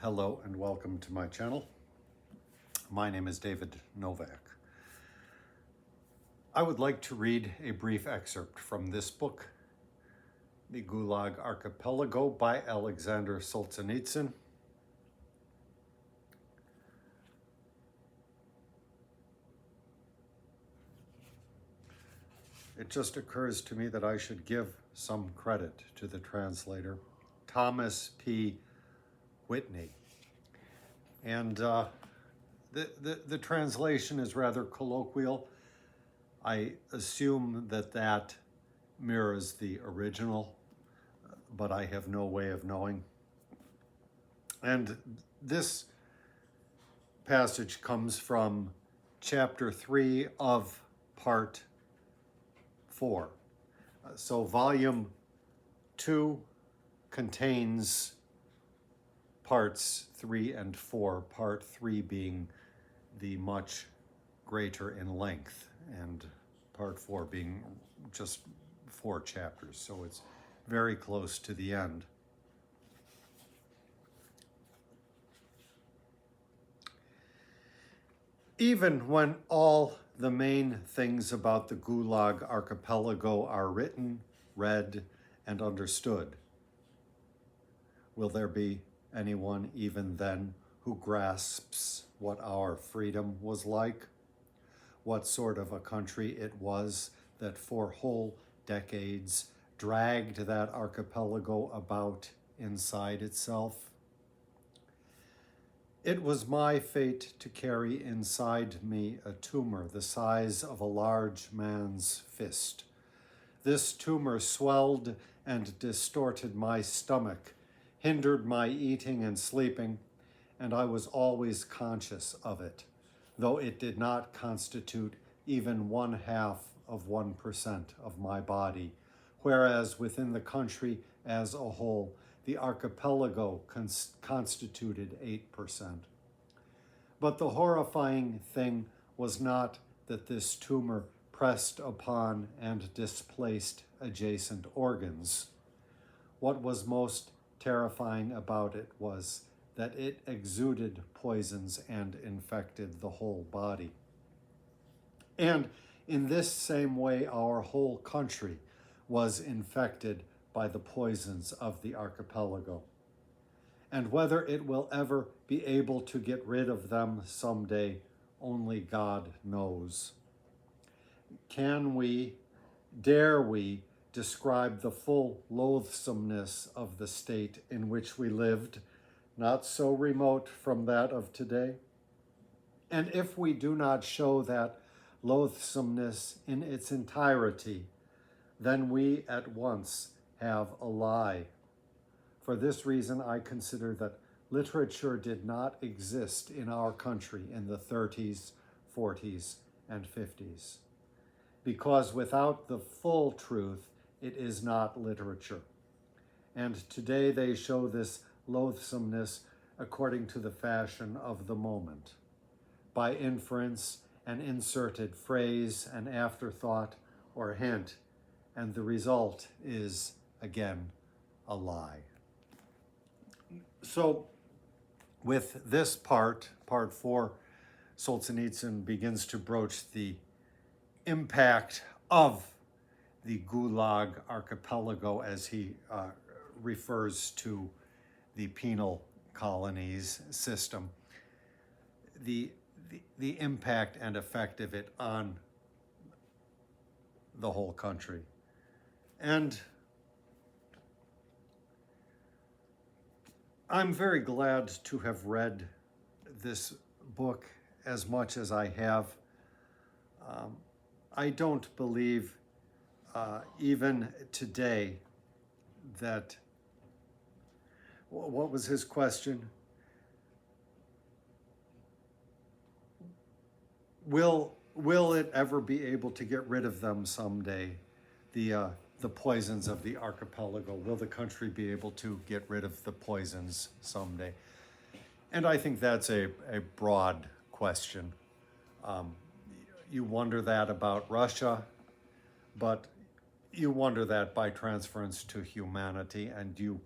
Hello and welcome to my channel. My name is David Novak. I would like to read a brief excerpt from this book, The Gulag Archipelago by Aleksandr Solzhenitsyn. It just occurs to me that I should give some credit to the translator, Thomas P. Whitney. And the translation is rather colloquial. I assume that mirrors the original, but I have no way of knowing. And this passage comes from chapter 3 of part 4. So volume 2 contains parts 3 and 4, part 3 being the much greater in length, and part 4 being just 4 chapters, so it's very close to the end. Even when all the main things about the Gulag Archipelago are written, read, and understood, will there be anyone even then who grasps what our freedom was like? What sort of a country it was that for whole decades dragged that archipelago about inside itself? It was my fate to carry inside me a tumor the size of a large man's fist. This tumor swelled and distorted my stomach, hindered my eating and sleeping, and I was always conscious of it, though it did not constitute even 0.5% of my body, whereas within the country as a whole, the archipelago constituted 8%. But the horrifying thing was not that this tumor pressed upon and displaced adjacent organs. What was most terrifying about it was that it exuded poisons and infected the whole body. And in this same way, our whole country was infected by the poisons of the archipelago. And whether it will ever be able to get rid of them someday, only God knows. Can we, dare we, describe the full loathsomeness of the state in which we lived, not so remote from that of today? And if we do not show that loathsomeness in its entirety, then we at once have a lie. For this reason, I consider that literature did not exist in our country in the 30s, 40s, and 50s. Because without the full truth, it is not literature. And today they show this loathsomeness according to the fashion of the moment. By inference, an inserted phrase, an afterthought, or hint, and the result is, again, a lie. So, with this part 4, Solzhenitsyn begins to broach the impact of the Gulag Archipelago as he refers to the penal colonies system, the impact and effect of it on the whole country. And I'm very glad to have read this book as much as I have. I don't believe even today that, what was his question? Will it ever be able to get rid of them someday, the poisons of the archipelago? Will the country be able to get rid of the poisons someday? And I think that's a broad question. You wonder that about Russia, but you wonder that by transference to humanity, and you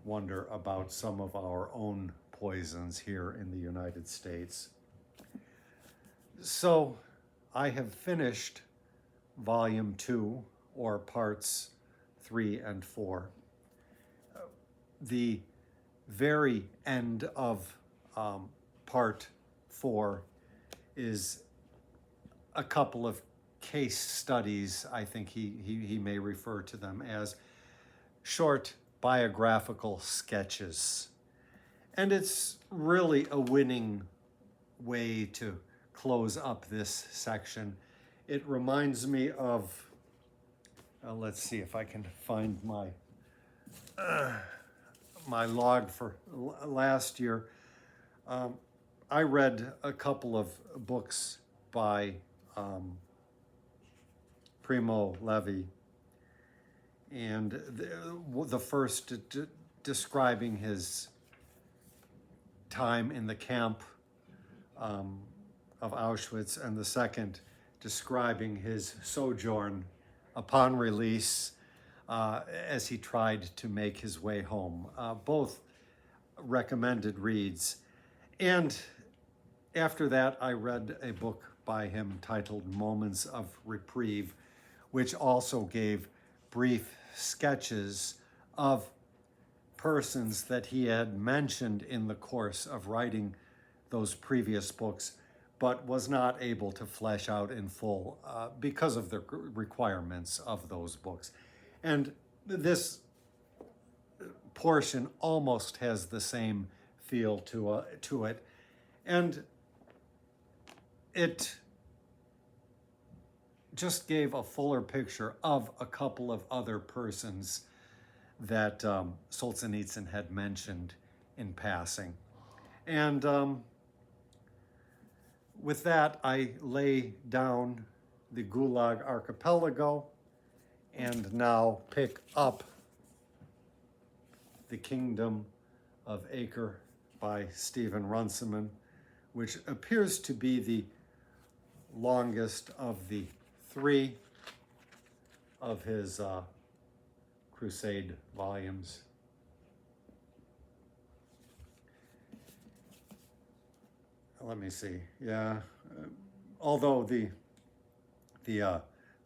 wonder about some of our own poisons here in the United States. So I have finished Volume 2, or Parts 3 and 4. The very end of Part 4 is a couple of case studies. I think he may refer to them as short biographical sketches. And it's really a winning way to close up this section. It reminds me of, let's see if I can find my my log for last year. I read a couple of books by Primo Levi, and the first describing his time in the camp of Auschwitz, and the second describing his sojourn upon release as he tried to make his way home. Both recommended reads. And after that, I read a book by him titled Moments of Reprieve, which also gave brief sketches of persons that he had mentioned in the course of writing those previous books, but was not able to flesh out in full because of the requirements of those books. And this portion almost has the same feel to it. And it just gave a fuller picture of a couple of other persons that Solzhenitsyn had mentioned in passing. And with that, I lay down the Gulag Archipelago and now pick up The Kingdom of Acre by Stephen Runciman, which appears to be the longest of the three of his Crusade volumes. Let me see. Yeah, although the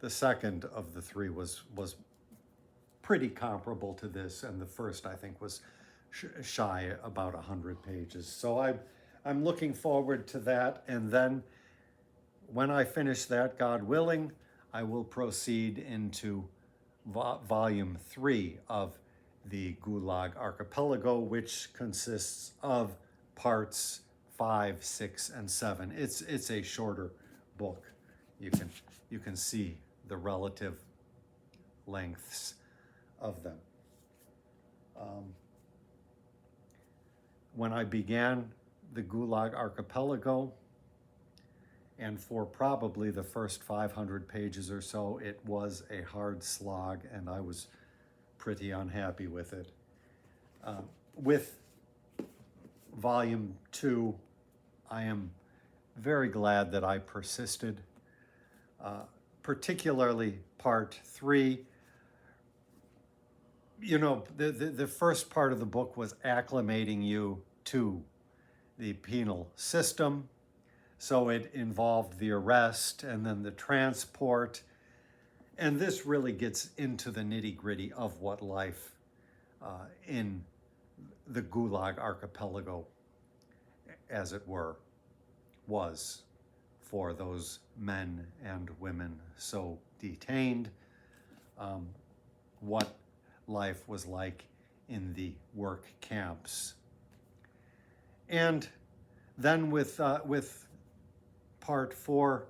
second of the three was pretty comparable to this, and the first I think was shy about 100 pages. So I'm looking forward to that, and then when I finish that, God willing, I will proceed into volume 3 of the Gulag Archipelago, which consists of parts 5, 6, and 7. It's a shorter book. You can see the relative lengths of them. When I began the Gulag Archipelago, and for probably the first 500 pages or so, it was a hard slog, and I was pretty unhappy with it. With volume 2, I am very glad that I persisted, particularly part 3. You know, the first part of the book was acclimating you to the penal system. So it involved the arrest and then the transport. And this really gets into the nitty-gritty of what life in the Gulag Archipelago, as it were, was for those men and women so detained, what life was like in the work camps. And then with part 4,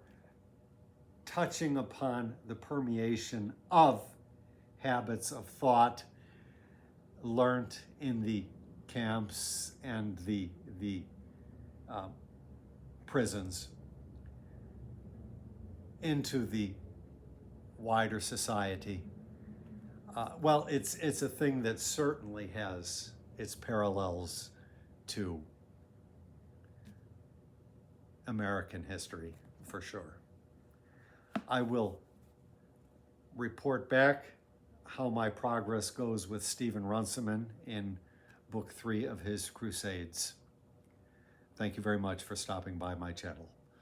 touching upon the permeation of habits of thought learnt in the camps and the prisons into the wider society. Well, it's a thing that certainly has its parallels to American history, for sure. I will report back how my progress goes with Stephen Runciman in Book 3 of his Crusades. Thank you very much for stopping by my channel.